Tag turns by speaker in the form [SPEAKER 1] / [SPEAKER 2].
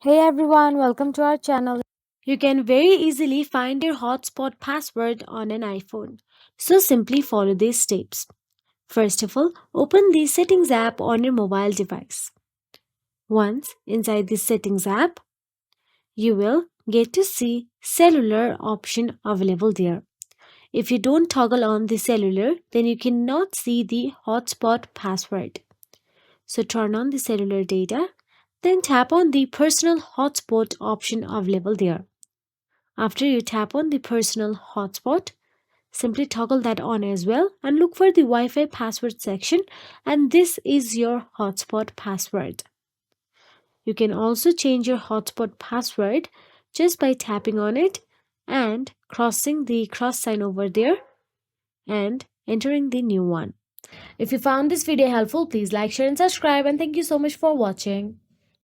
[SPEAKER 1] Hey everyone, welcome to our channel. You can very easily find your hotspot password on an iPhone. So simply follow these steps. First of all, open the Settings app on your mobile device. Once inside the Settings app, you will get to see cellular option available there. If you don't toggle on the cellular, then you cannot see the hotspot password. So turn on the cellular data, then tap on the personal hotspot option available there. After you tap on the personal hotspot, simply toggle that on as well and look for the Wi-Fi password section, and this is your hotspot password. You can also change your hotspot password just by tapping on it and crossing the cross sign over there and entering the new one. If you found this video helpful, please like, share and subscribe, and thank you so much for watching.